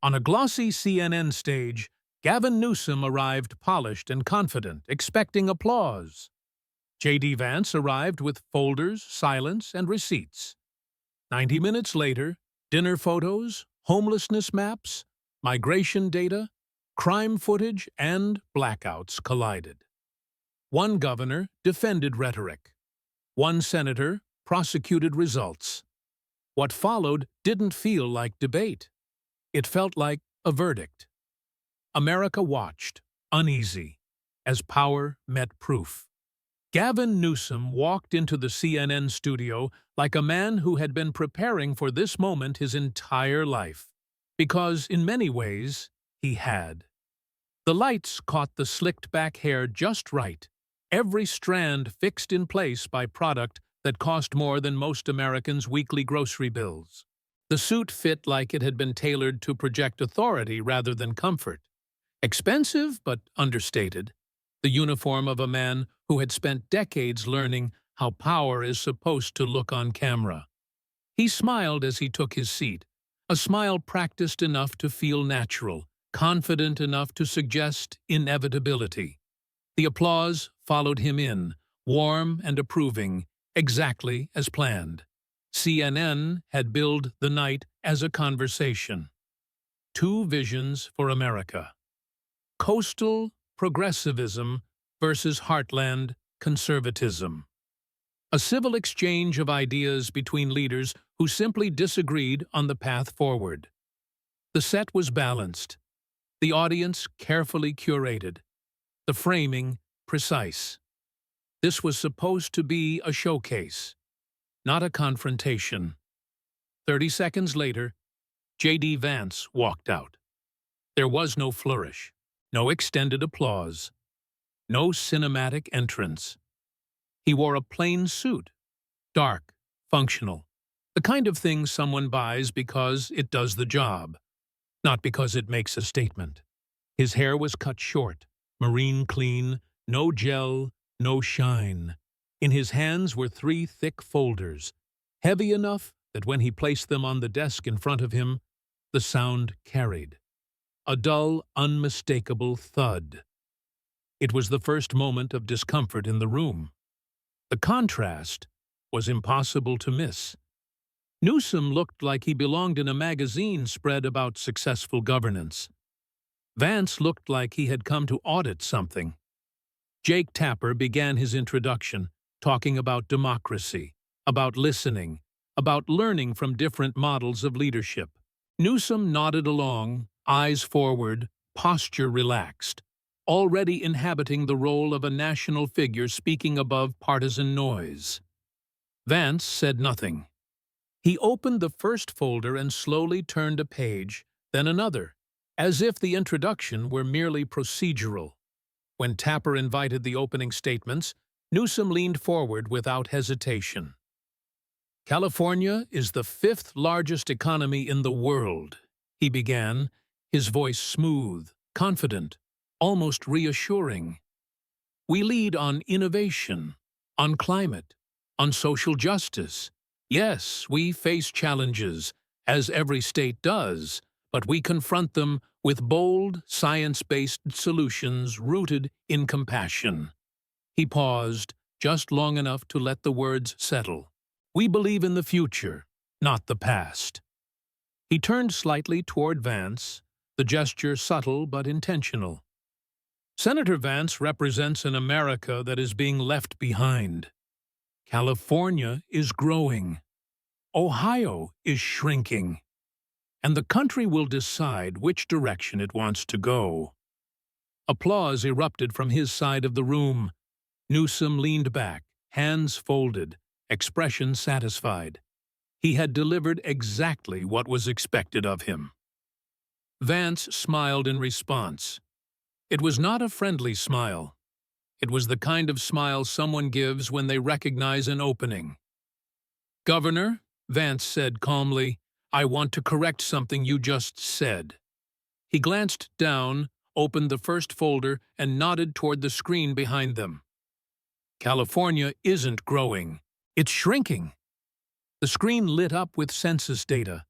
On a glossy CNN stage, Gavin Newsom arrived polished and confident, expecting applause. J.D. Vance arrived with folders, silence, and receipts. 90 minutes later, dinner photos, homelessness maps, migration data, crime footage, and blackouts collided. One governor defended rhetoric. One senator prosecuted results. What followed didn't feel like debate. It felt like a verdict. America watched, uneasy, as power met proof. Gavin Newsom walked into the CNN studio like a man who had been preparing for this moment his entire life. Because, in many ways, he had. The lights caught the slicked-back hair just right, every strand fixed in place by product that cost more than most Americans' weekly grocery bills. The suit fit like it had been tailored to project authority rather than comfort. Expensive, but understated. The uniform of a man who had spent decades learning how power is supposed to look on camera. He smiled as he took his seat, a smile practiced enough to feel natural, confident enough to suggest inevitability. The applause followed him in, warm and approving, exactly as planned. CNN had billed the night as a conversation. Two visions for America. Coastal progressivism versus heartland conservatism. A civil exchange of ideas between leaders who simply disagreed on the path forward. The set was balanced, the audience carefully curated, the framing precise. This was supposed to be a showcase, not a confrontation. 30 seconds later, J.D. Vance walked out. There was no flourish, no extended applause, no cinematic entrance. He wore a plain suit, dark, functional, the kind of thing someone buys because it does the job, not because it makes a statement. His hair was cut short, marine clean, no gel, no shine. In his hands were 3 thick folders, heavy enough that when he placed them on the desk in front of him, the sound carried. A dull, unmistakable thud. It was the first moment of discomfort in the room. The contrast was impossible to miss. Newsom looked like he belonged in a magazine spread about successful governance. Vance looked like he had come to audit something. Jake Tapper began his introduction, talking about democracy, about listening, about learning from different models of leadership. Newsom nodded along, eyes forward, posture relaxed, already inhabiting the role of a national figure speaking above partisan noise. Vance said nothing. He opened the first folder and slowly turned a page, then another, as if the introduction were merely procedural. When Tapper invited the opening statements, Newsom leaned forward without hesitation. California is the 5th largest economy in the world, he began, his voice smooth, confident, almost reassuring. We lead on innovation, on climate, on social justice. Yes, we face challenges, as every state does, but we confront them with bold, science-based solutions rooted in compassion. He paused, just long enough to let the words settle. We believe in the future, not the past. He turned slightly toward Vance, the gesture subtle but intentional. Senator Vance represents an America that is being left behind. California is growing. Ohio is shrinking. And the country will decide which direction it wants to go. Applause erupted from his side of the room. Newsom leaned back, hands folded, expression satisfied. He had delivered exactly what was expected of him. Vance smiled in response. It was not a friendly smile. It was the kind of smile someone gives when they recognize an opening. "Governor," Vance said calmly, "I want to correct something you just said." He glanced down, opened the first folder, and nodded toward the screen behind them. California isn't growing. It's shrinking. The screen lit up with census data.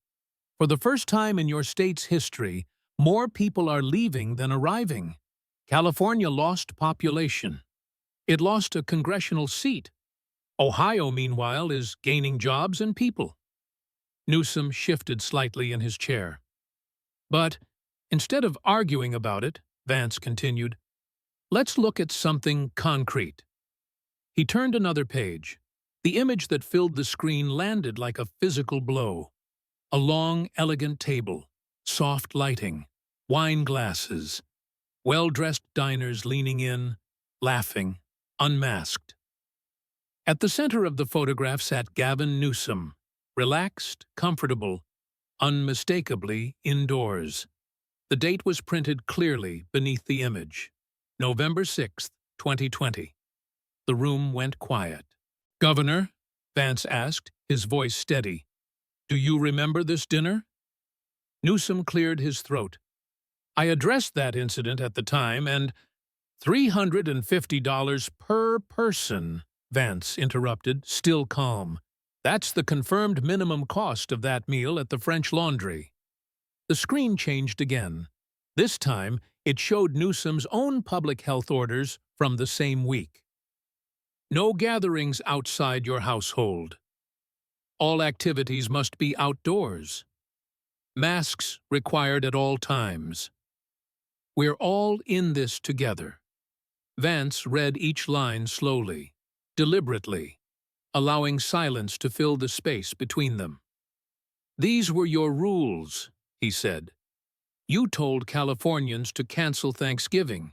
For the first time in your state's history, more people are leaving than arriving. California lost population. It lost a congressional seat. Ohio, meanwhile, is gaining jobs and people. Newsom shifted slightly in his chair. But instead of arguing about it, Vance continued, let's look at something concrete. He turned another page. The image that filled the screen landed like a physical blow. A long, elegant table, soft lighting, wine glasses, well-dressed diners leaning in, laughing, unmasked. At the center of the photograph sat Gavin Newsom, relaxed, comfortable, unmistakably indoors. The date was printed clearly beneath the image, November 6th, 2020. The room went quiet. "Governor," Vance asked, his voice steady, "do you remember this dinner?" Newsom cleared his throat. "I addressed that incident at the time, and $350 per person," Vance interrupted, still calm. "That's the confirmed minimum cost of that meal at the French Laundry." The screen changed again. This time, it showed Newsom's own public health orders from the same week. No gatherings outside your household. All activities must be outdoors. Masks required at all times. We're all in this together. Vance read each line slowly, deliberately, allowing silence to fill the space between them. "These were your rules," he said. "You told Californians to cancel Thanksgiving.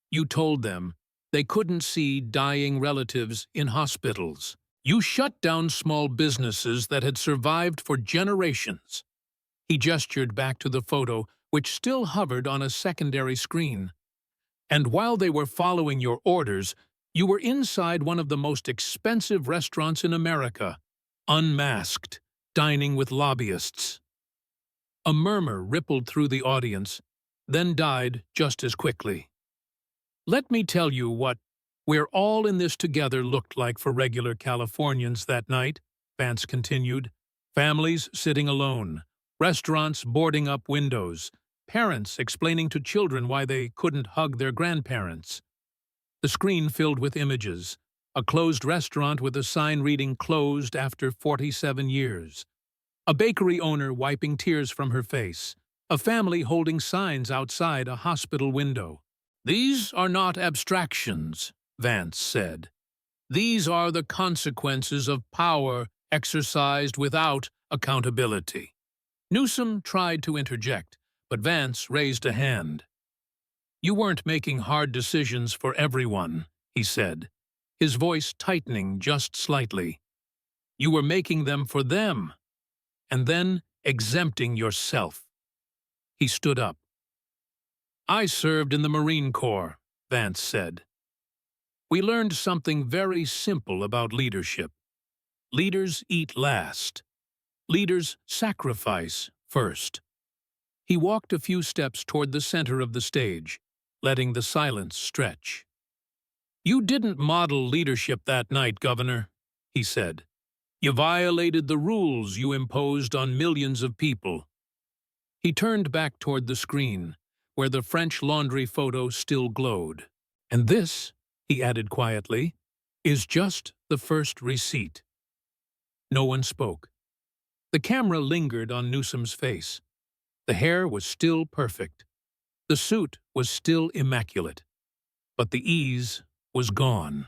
You told them they couldn't see dying relatives in hospitals. You shut down small businesses that had survived for generations." He gestured back to the photo, which still hovered on a secondary screen. "And while they were following your orders, you were inside one of the most expensive restaurants in America, unmasked, dining with lobbyists." A murmur rippled through the audience, then died just as quickly. "Let me tell you what we're all in this together looked like for regular Californians that night," Vance continued. "Families sitting alone, restaurants boarding up windows, parents explaining to children why they couldn't hug their grandparents." The screen filled with images, a closed restaurant with a sign reading "Closed after 47 years." A bakery owner wiping tears from her face, a family holding signs outside a hospital window. "These are not abstractions," Vance said. "These are the consequences of power exercised without accountability." Newsom tried to interject, but Vance raised a hand. "You weren't making hard decisions for everyone," he said, his voice tightening just slightly. "You were making them for them, and then exempting yourself." He stood up. "I served in the Marine Corps," Vance said. "We learned something very simple about leadership. Leaders eat last. Leaders sacrifice first." He walked a few steps toward the center of the stage, letting the silence stretch. "You didn't model leadership that night, Governor," he said. "You violated the rules you imposed on millions of people." He turned back toward the screen, where the French Laundry photo still glowed. "And this," he added quietly, "is just the first receipt." No one spoke. The camera lingered on Newsom's face. The hair was still perfect. The suit was still immaculate. But the ease was gone.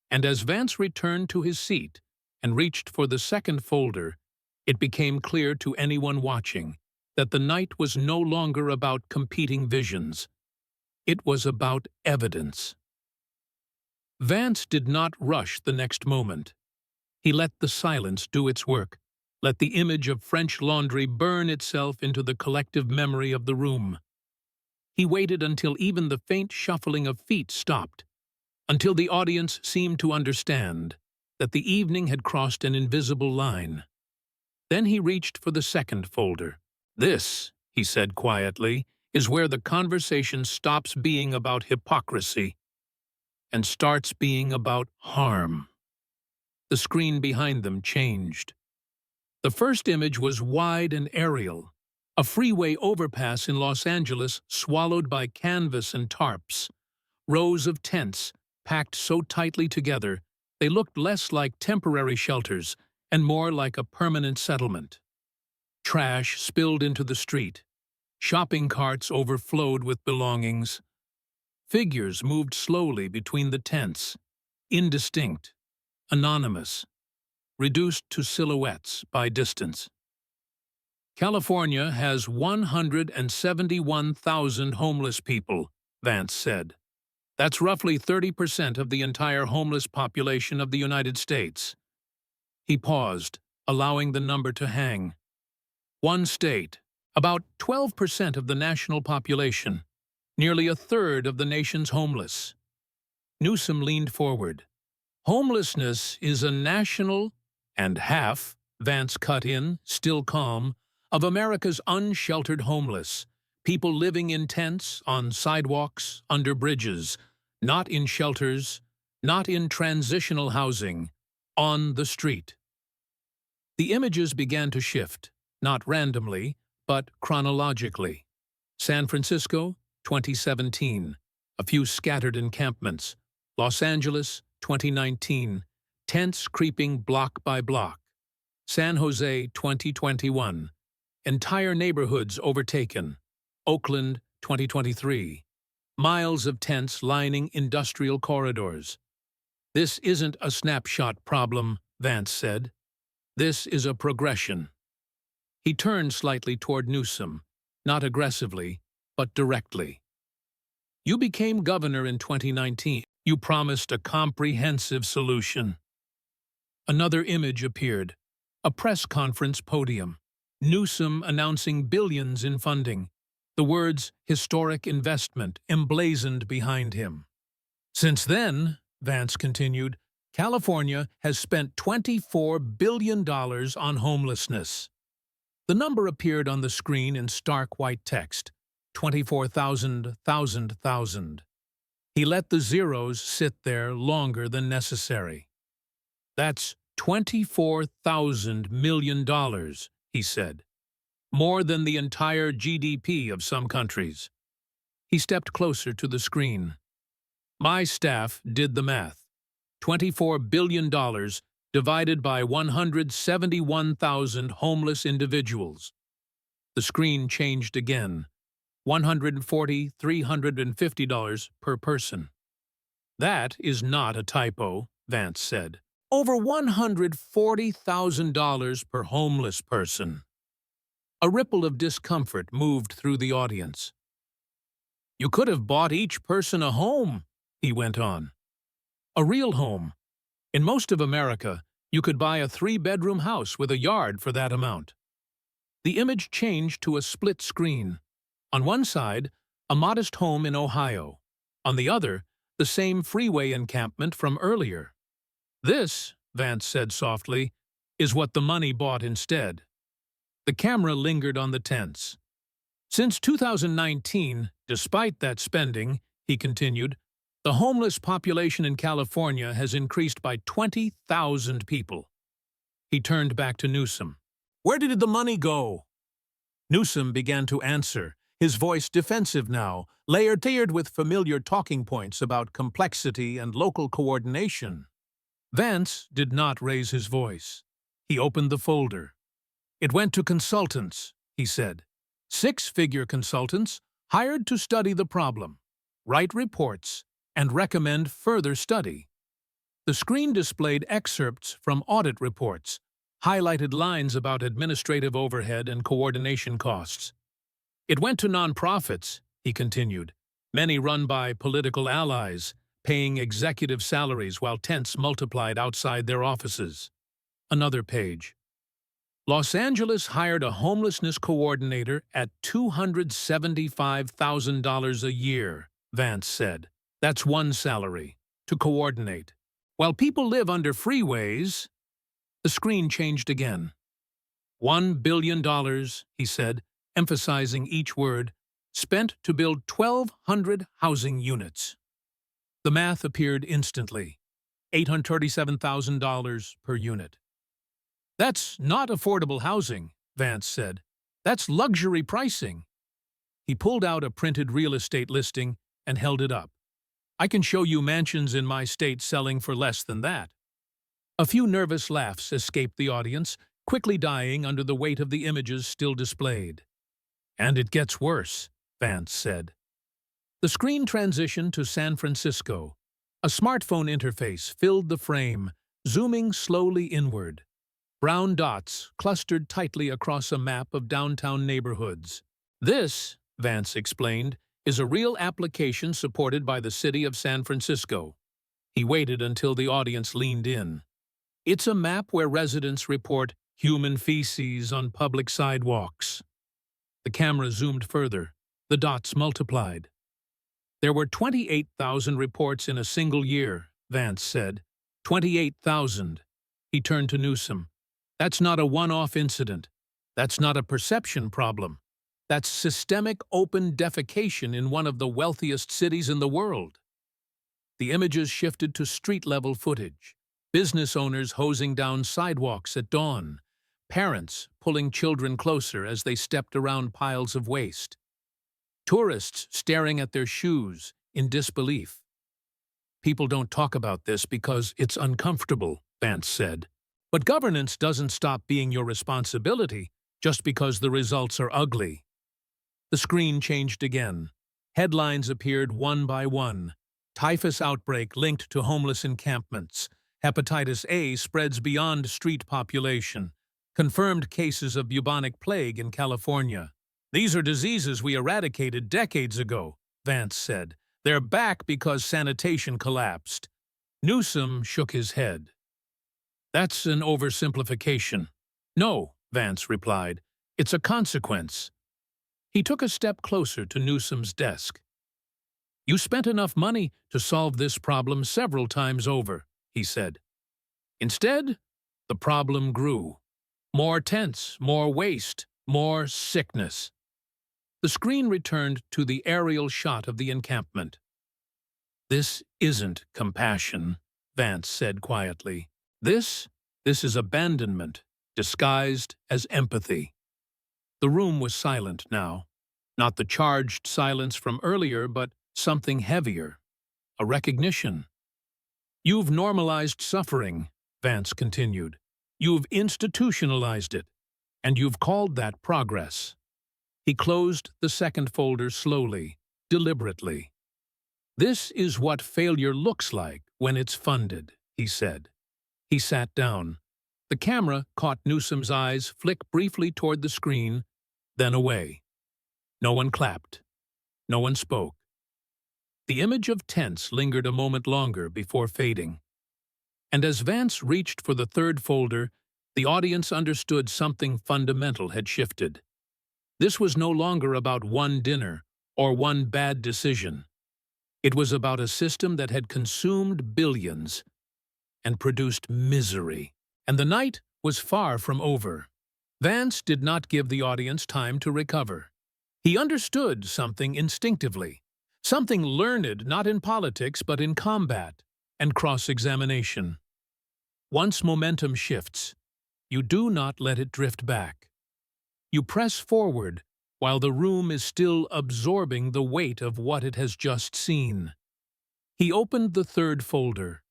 And as Vance returned to his seat and reached for the second folder, it became clear to anyone watching that the night was no longer about competing visions. It was about evidence. Vance did not rush the next moment. He let the silence do its work, let the image of French Laundry burn itself into the collective memory of the room. He waited until even the faint shuffling of feet stopped, until the audience seemed to understand that the evening had crossed an invisible line. Then he reached for the second folder. "This," he said quietly, "is where the conversation stops being about hypocrisy and starts being about harm." The screen behind them changed. The first image was wide and aerial, a freeway overpass in Los Angeles swallowed by canvas and tarps, rows of tents packed so tightly together they looked less like temporary shelters and more like a permanent settlement. Trash spilled into the street. Shopping carts overflowed with belongings. Figures moved slowly between the tents, indistinct, anonymous, reduced to silhouettes by distance. California has 171,000 homeless people, Vance said. That's roughly 30% of the entire homeless population of the United States. He paused, allowing the number to hang. One state, about 12% of the national population, nearly a third of the nation's homeless. Newsom leaned forward. Homelessness is a national, and half, Vance cut in, still calm, of America's unsheltered homeless, people living in tents, on sidewalks, under bridges, not in shelters, not in transitional housing, on the street. The images began to shift, not randomly, but chronologically. San Francisco, 2017, a few scattered encampments. Los Angeles, 2019, tents creeping block by block. San Jose, 2021, entire neighborhoods overtaken. Oakland, 2023, miles of tents lining industrial corridors. This isn't a snapshot problem, Vance said. This is a progression. He turned slightly toward Newsom, not aggressively, but directly. You became governor in 2019. You promised a comprehensive solution. Another image appeared, a press conference podium. Newsom announcing billions in funding, the words historic investment emblazoned behind him. Since then, Vance continued, California has spent $24 billion on homelessness. The number appeared on the screen in stark white text, 24,000. He let the zeros sit there longer than necessary. That's $24,000 million, he said. More than the entire GDP of some countries. He stepped closer to the screen. My staff did the math. $24 billion divided by 171,000 homeless individuals. The screen changed again. $350 per person. That is not a typo, Vance said. Over $140,000 per homeless person. A ripple of discomfort moved through the audience. You could have bought each person a home, he went on. A real home. In most of America, you could buy a 3-bedroom house with a yard for that amount. The image changed to a split screen. On one side, a modest home in Ohio. On the other, the same freeway encampment from earlier. This, Vance said softly, is what the money bought instead. The camera lingered on the tents. Since 2019, despite that spending, he continued, the homeless population in California has increased by 20,000 people. He turned back to Newsom. Where did the money go? Newsom began to answer, his voice defensive now, layered with familiar talking points about complexity and local coordination. Vance did not raise his voice. He opened the folder. It went to consultants, he said. 6-figure consultants hired to study the problem, write reports, and recommend further study. The screen displayed excerpts from audit reports, highlighted lines about administrative overhead and coordination costs. It went to nonprofits, he continued, many run by political allies, paying executive salaries while tents multiplied outside their offices. Another page. Los Angeles hired a homelessness coordinator at $275,000 a year, Vance said. That's one salary, to coordinate. While people live under freeways, the screen changed again. $1 billion, he said, emphasizing each word, spent to build 1,200 housing units. The math appeared instantly, $837,000 per unit. That's not affordable housing, Vance said. That's luxury pricing. He pulled out a printed real estate listing and held it up. I can show you mansions in my state selling for less than that. A few nervous laughs escaped the audience, quickly dying under the weight of the images still displayed. And it gets worse, Vance said. The screen transitioned to San Francisco. A smartphone interface filled the frame, zooming slowly inward. Brown dots clustered tightly across a map of downtown neighborhoods. This, Vance explained, is a real application supported by the city of San Francisco. He waited until the audience leaned in. It's a map where residents report human feces on public sidewalks. The camera zoomed further. The dots multiplied. There were 28,000 reports in a single year, Vance said. 28,000. He turned to Newsom. That's not a one-off incident. That's not a perception problem. That's systemic open defecation in one of the wealthiest cities in the world. The images shifted to street-level footage. Business owners hosing down sidewalks at dawn. Parents pulling children closer as they stepped around piles of waste. Tourists staring at their shoes in disbelief. People don't talk about this because it's uncomfortable, Vance said. But governance doesn't stop being your responsibility just because the results are ugly. The screen changed again. Headlines appeared one by one. Typhus outbreak linked to homeless encampments. Hepatitis A spreads beyond street population. Confirmed cases of bubonic plague in California. These are diseases we eradicated decades ago, Vance said. They're back because sanitation collapsed. Newsom shook his head. That's an oversimplification. No, Vance replied. It's a consequence. He took a step closer to Newsom's desk. You spent enough money to solve this problem several times over, he said. Instead, the problem grew. More tents, more waste, more sickness. The screen returned to the aerial shot of the encampment. This isn't compassion, Vance said quietly. This is abandonment, disguised as empathy. The room was silent now. Not the charged silence from earlier, but something heavier. A recognition. You've normalized suffering, Vance continued. You've institutionalized it, and you've called that progress. He closed the second folder slowly, deliberately. This is what failure looks like when it's funded, he said. He sat down. The camera caught Newsom's eyes flick briefly toward the screen, then away. No one clapped. No one spoke. The image of tents lingered a moment longer before fading. And as Vance reached for the third folder, the audience understood something fundamental had shifted. This was no longer about one dinner or one bad decision. It was about a system that had consumed billions and produced misery. And the night was far from over. Vance did not give the audience time to recover. He understood something instinctively, something learned not in politics but in combat and cross-examination. Once momentum shifts, you do not let it drift back. You press forward while the room is still absorbing the weight of what it has just seen. He opened the third folder.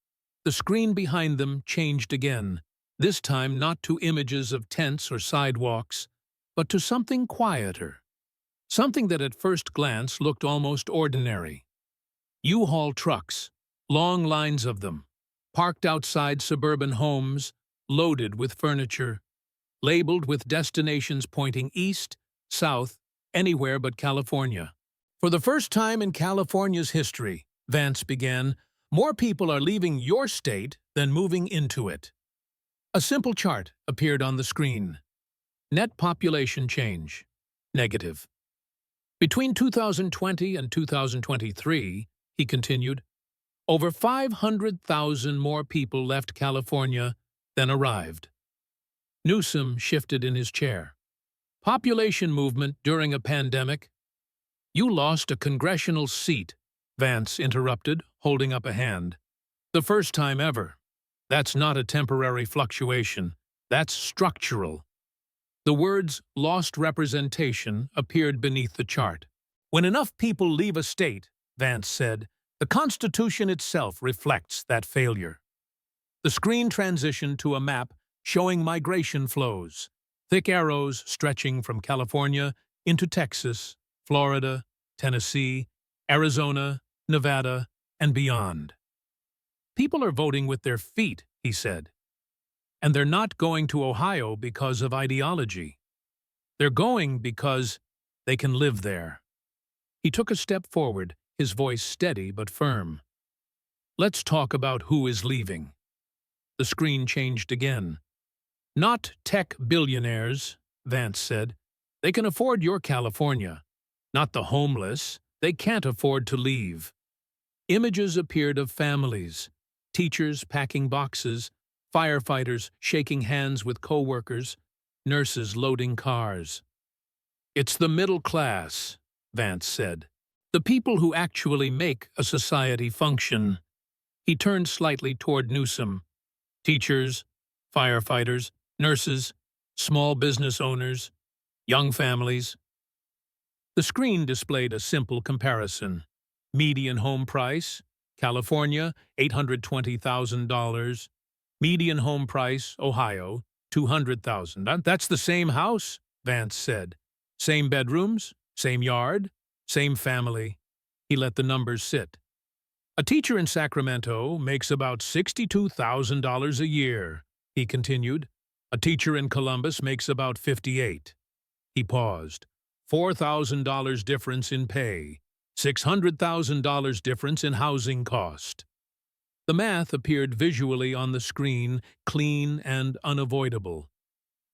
The screen behind them changed again, this time not to images of tents or sidewalks, but to something quieter. Something that at first glance looked almost ordinary. U-Haul trucks, long lines of them, parked outside suburban homes, loaded with furniture, labeled with destinations pointing east, south, anywhere but California. For the first time in California's history, Vance began, more people are leaving your state than moving into it. A simple chart appeared on the screen. Net population change, negative. Between 2020 and 2023, he continued, over 500,000 more people left California than arrived. Newsom shifted in his chair. Population movement during a pandemic? You lost a congressional seat, Vance interrupted, holding up a hand. The first time ever. That's not a temporary fluctuation. That's structural. The words lost representation appeared beneath the chart. When enough people leave a state, Vance said, the Constitution itself reflects that failure. The screen transitioned to a map showing migration flows, thick arrows stretching from California into Texas, Florida, Tennessee, Arizona, Nevada, and beyond. People are voting with their feet, he said. And they're not going to Ohio because of ideology. They're going because they can live there. He took a step forward, his voice steady but firm. Let's talk about who is leaving. The screen changed again. Not tech billionaires, Vance said. They can afford your California. Not the homeless. They can't afford to leave. Images appeared of families, teachers packing boxes, firefighters shaking hands with co-workers, nurses loading cars. It's the middle class, Vance said. The people who actually make a society function. He turned slightly toward Newsom. Teachers, firefighters, nurses, small business owners, young families. The screen displayed a simple comparison. Median home price, California, $820,000. Median home price, Ohio, $200,000. That's the same house, Vance said. Same bedrooms, same yard, same family. He let the numbers sit. A teacher in Sacramento makes about $62,000 a year, he continued. A teacher in Columbus makes about $58,000. He paused. $4,000 difference in pay. $600,000 difference in housing cost. The math appeared visually on the screen, clean and unavoidable.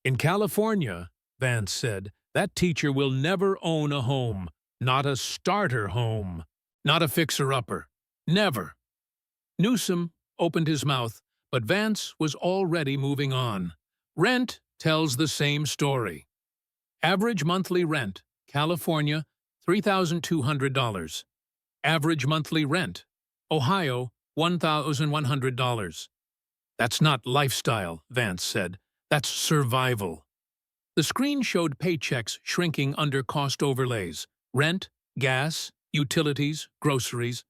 In California, Vance said, that teacher will never own a home, not a starter home, not a fixer-upper. Never. Newsom opened his mouth, but Vance was already moving on. Rent tells the same story. Average monthly rent, California, $3,200. Average monthly rent, Ohio, $1,100. That's not lifestyle, Vance said. That's survival. The screen showed paychecks shrinking under cost overlays. Rent, gas, utilities, groceries.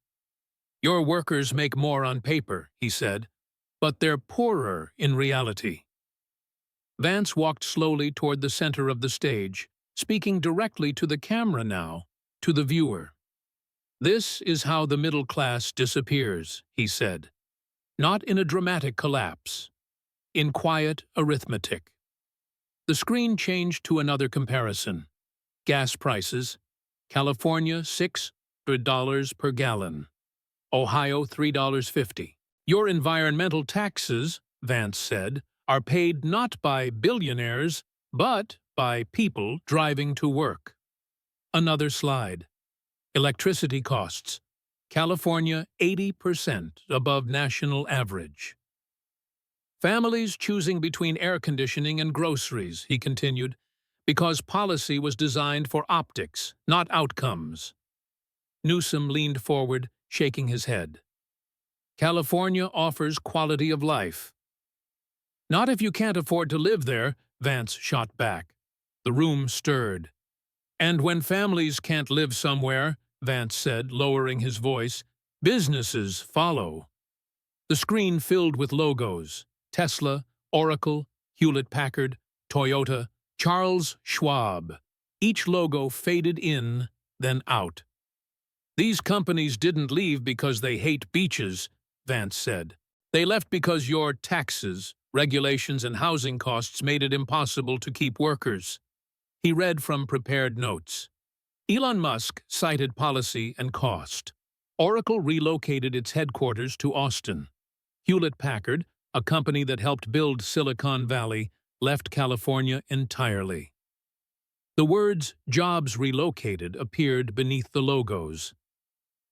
Your workers make more on paper, he said, but they're poorer in reality. Vance walked slowly toward the center of the stage, speaking directly to the camera now, to the viewer. This is how the middle class disappears, he said. Not in a dramatic collapse, in quiet arithmetic. The screen changed to another comparison. Gas prices, California $600 per gallon. Ohio $3.50. Your environmental taxes, Vance said, are paid not by billionaires, but by people driving to work. Another slide. Electricity costs. California 80% above national average. Families choosing between air conditioning and groceries, he continued, because policy was designed for optics, not outcomes. Newsom leaned forward, shaking his head. California offers quality of life. Not if you can't afford to live there, Vance shot back. The room stirred. And when families can't live somewhere, Vance said, lowering his voice, businesses follow. The screen filled with logos. Tesla, Oracle, Hewlett-Packard, Toyota, Charles Schwab. Each logo faded in, then out. These companies didn't leave because they hate beaches, Vance said. They left because your taxes, regulations, and housing costs made it impossible to keep workers. He read from prepared notes. Elon Musk cited policy and cost. Oracle relocated its headquarters to Austin. Hewlett-Packard, a company that helped build Silicon Valley, left California entirely. The words "jobs relocated" appeared beneath the logos.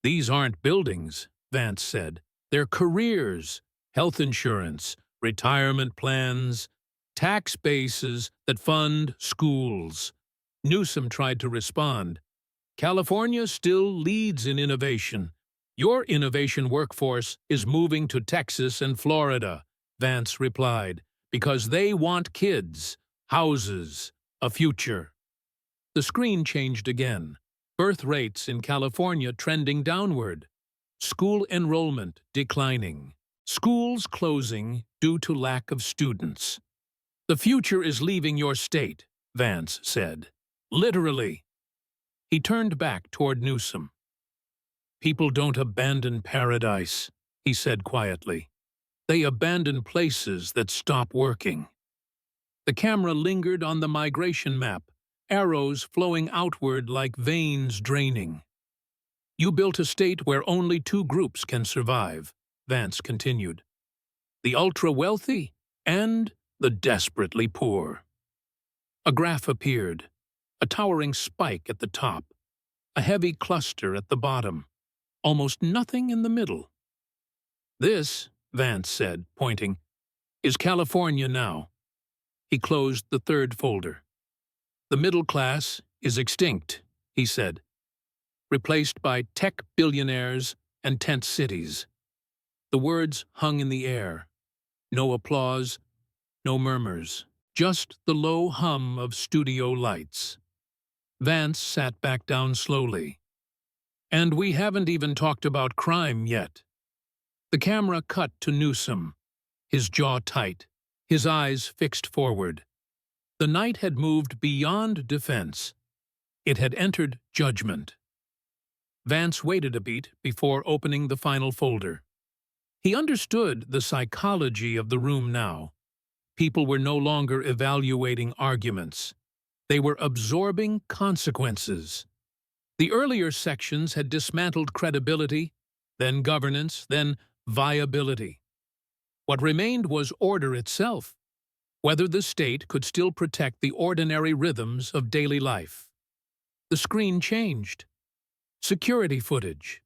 These aren't buildings, Vance said. They're careers, health insurance, retirement plans, tax bases that fund schools. Newsom tried to respond. California still leads in innovation. Your innovation workforce is moving to Texas and Florida, Vance replied, Because they want kids, houses, a future. The screen changed again. Birth rates in California trending downward. School enrollment declining. Schools closing due to lack of students. The future is leaving your state, Vance said. Literally. He turned back toward Newsom. People don't abandon paradise, he said quietly. They abandon places that stop working. The camera lingered on the migration map, arrows flowing outward like veins draining. You built a state where only two groups can survive, Vance continued. The ultra-wealthy and the desperately poor. A graph appeared, a towering spike at the top, a heavy cluster at the bottom, almost nothing in the middle. This, Vance said, pointing, is California now. He closed the third folder. The middle class is extinct, he said, replaced by tech billionaires and tent cities. The words hung in the air. No applause, no murmurs, just the low hum of studio lights. Vance sat back down slowly. And we haven't even talked about crime yet. The camera cut to Newsom, his jaw tight, his eyes fixed forward. The night had moved beyond defense. It had entered judgment. Vance waited a beat before opening the final folder. He understood the psychology of the room now. People were no longer evaluating arguments. They were absorbing consequences. The earlier sections had dismantled credibility, then governance, then viability. What remained was order itself, whether the state could still protect the ordinary rhythms of daily life. The screen changed. Security footage.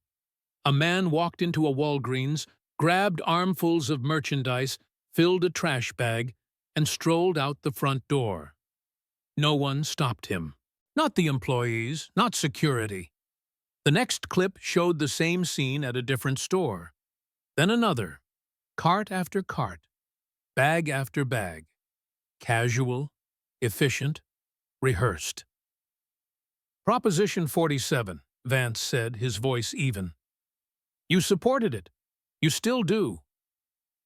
A man walked into a Walgreens, grabbed armfuls of merchandise, filled a trash bag, and strolled out the front door. No one stopped him. Not the employees, not security. The next clip showed the same scene at a different store. Then another. Cart after cart. Bag after bag. Casual, efficient, rehearsed. Proposition 47, Vance said, his voice even. You supported it. You still do.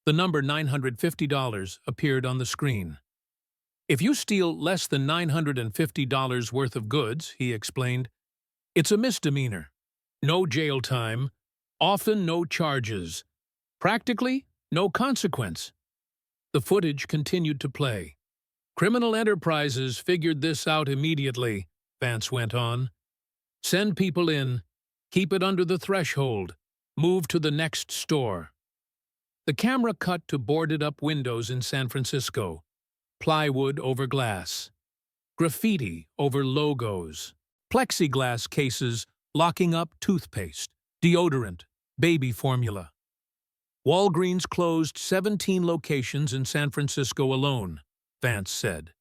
The number $950 appeared on the screen. If you steal less than $950 worth of goods, he explained, it's a misdemeanor. No jail time, often no charges. Practically, no consequence. The footage continued to play. Criminal enterprises figured this out immediately, Vance went on. Send people in, keep it under the threshold, move to the next store. The camera cut to boarded-up windows in San Francisco, plywood over glass, graffiti over logos, plexiglass cases locking up toothpaste, deodorant, baby formula. Walgreens closed 17 locations in San Francisco alone, Vance said.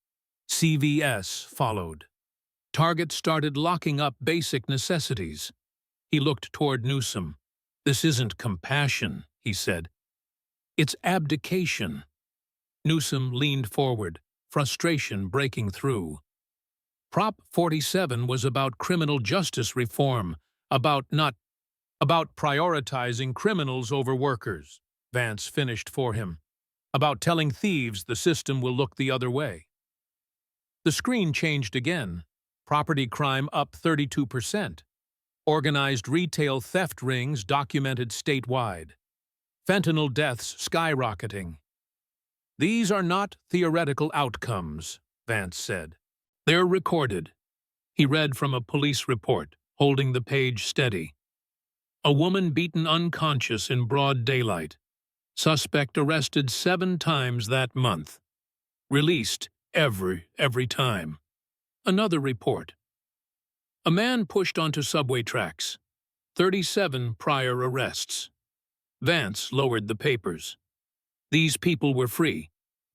CVS followed. Target started locking up basic necessities. He looked toward Newsom. This isn't compassion, he said. It's abdication. Newsom leaned forward, frustration breaking through. Prop 47 was about criminal justice reform, about prioritizing criminals over workers, Vance finished for him, about telling thieves the system will look the other way. The screen changed again. Property crime up 32%. Organized retail theft rings documented statewide. Fentanyl deaths skyrocketing. These are not theoretical outcomes, Vance said. They're recorded. He read from a police report, holding the page steady. A woman beaten unconscious in broad daylight. Suspect arrested 7 times that month. Released every time. Another report. A man pushed onto subway tracks. 37 prior arrests. Vance lowered the papers. These people were free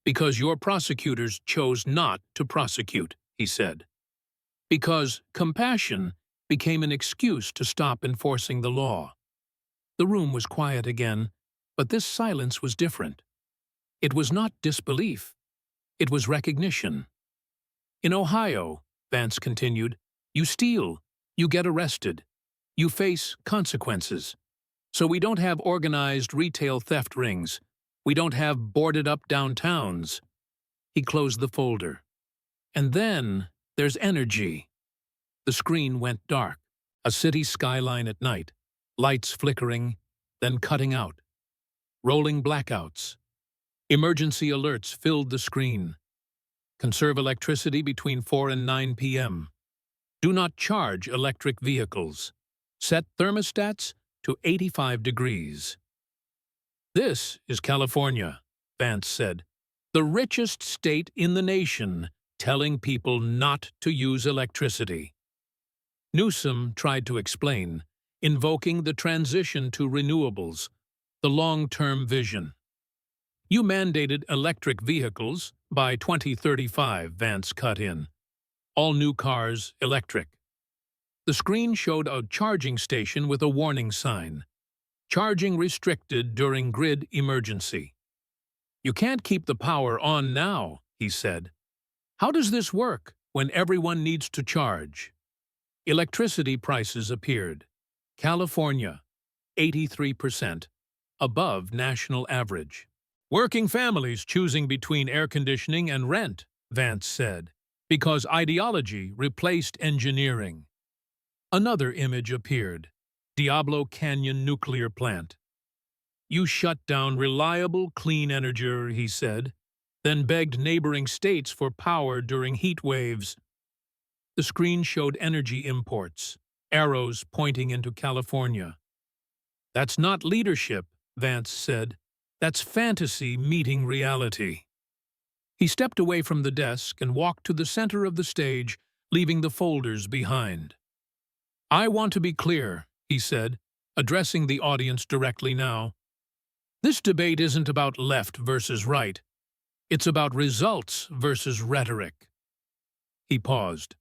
because your prosecutors chose not to prosecute, he said. Because compassion became an excuse to stop enforcing the law. The room was quiet again, but this silence was different. It was not disbelief. It was recognition. In Ohio, Vance continued, you steal, you get arrested, you face consequences. So we don't have organized retail theft rings. We don't have boarded-up downtowns. He closed the folder. And then there's energy. The screen went dark, a city skyline at night, lights flickering, then cutting out. Rolling blackouts. Emergency alerts filled the screen. Conserve electricity between 4 and 9 p.m. Do not charge electric vehicles. Set thermostats to 85 degrees. This is California, Vance said, the richest state in the nation, telling people not to use electricity. Newsom tried to explain, invoking the transition to renewables, the long-term vision. You mandated electric vehicles by 2035, Vance cut in. All new cars electric. The screen showed a charging station with a warning sign. Charging restricted during grid emergency. You can't keep the power on now, he said. How does this work when everyone needs to charge? Electricity prices appeared. California, 83%, above national average. Working families choosing between air conditioning and rent, Vance said, because ideology replaced engineering. Another image appeared. Diablo Canyon nuclear plant. You shut down reliable, clean energy, he said, then begged neighboring states for power during heat waves. The screen showed energy imports, arrows pointing into California. That's not leadership, Vance said. That's fantasy meeting reality. He stepped away from the desk and walked to the center of the stage, leaving the folders behind. I want to be clear, he said, addressing the audience directly now. This debate isn't about left versus right. It's about results versus rhetoric. He paused.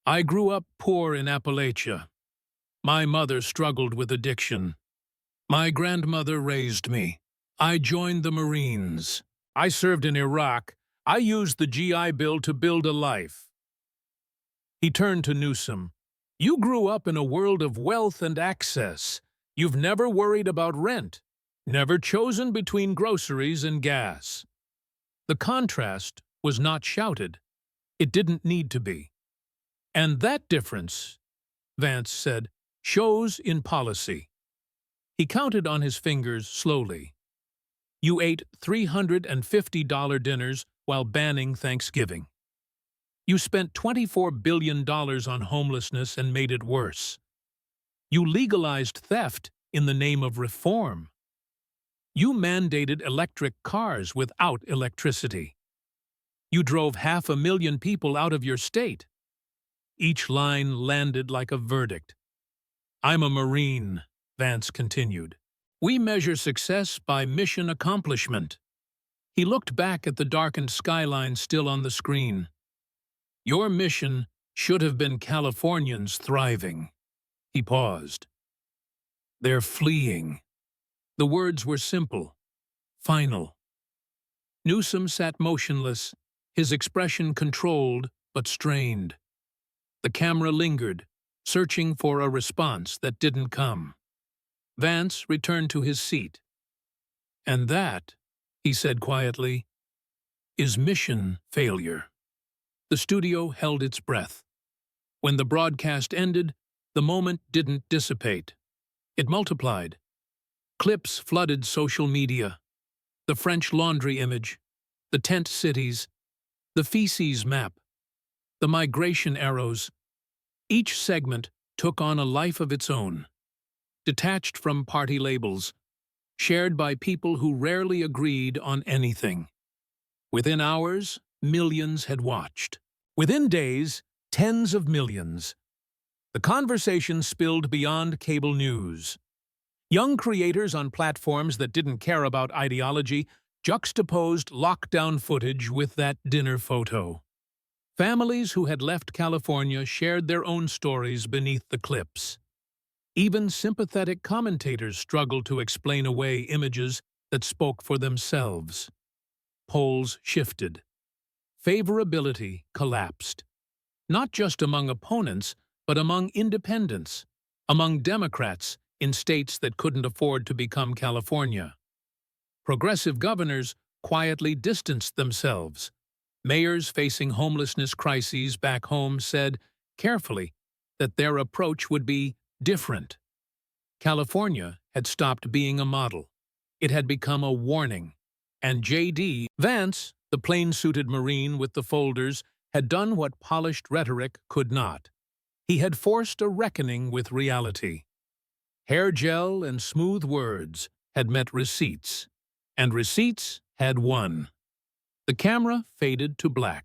I grew up poor in Appalachia. My mother struggled with addiction. My grandmother raised me. I joined the Marines. I served in Iraq. I used the GI Bill to build a life. He turned to Newsom. You grew up in a world of wealth and access. You've never worried about rent, never chosen between groceries and gas. The contrast was not shouted. It didn't need to be. And that difference, Vance said, shows in policy. He counted on his fingers slowly. You ate $350 dinners while banning Thanksgiving. You spent $24 billion on homelessness and made it worse. You legalized theft in the name of reform. You mandated electric cars without electricity. You drove 500,000 people out of your state. Each line landed like a verdict. I'm a Marine, Vance continued. We measure success by mission accomplishment. He looked back at the darkened skyline still on the screen. Your mission should have been Californians thriving. He paused. They're fleeing. The words were simple, final. Newsom sat motionless, his expression controlled but strained. The camera lingered, searching for a response that didn't come. Vance returned to his seat. And that, he said quietly, is mission failure. The studio held its breath. When the broadcast ended, the moment didn't dissipate. It multiplied. Clips flooded social media. The French Laundry image, the tent cities, the feces map, the migration arrows. Each segment took on a life of its own, detached from party labels, shared by people who rarely agreed on anything. Within hours, millions had watched. Within days, tens of millions. The conversation spilled beyond cable news. Young creators on platforms that didn't care about ideology juxtaposed lockdown footage with that dinner photo. Families who had left California shared their own stories beneath the clips. Even sympathetic commentators struggled to explain away images that spoke for themselves. polls shifted. Favorability collapsed. Not just among opponents, but among independents, among Democrats in states that couldn't afford to become California. Progressive governors quietly distanced themselves. Mayors facing homelessness crises back home said, carefully, that their approach would be different. California had stopped being a model. It had become a warning. And J.D. Vance, the plain-suited Marine with the folders, had done what polished rhetoric could not. He had forced a reckoning with reality. Hair gel and smooth words had met receipts, and receipts had won. The camera faded to black.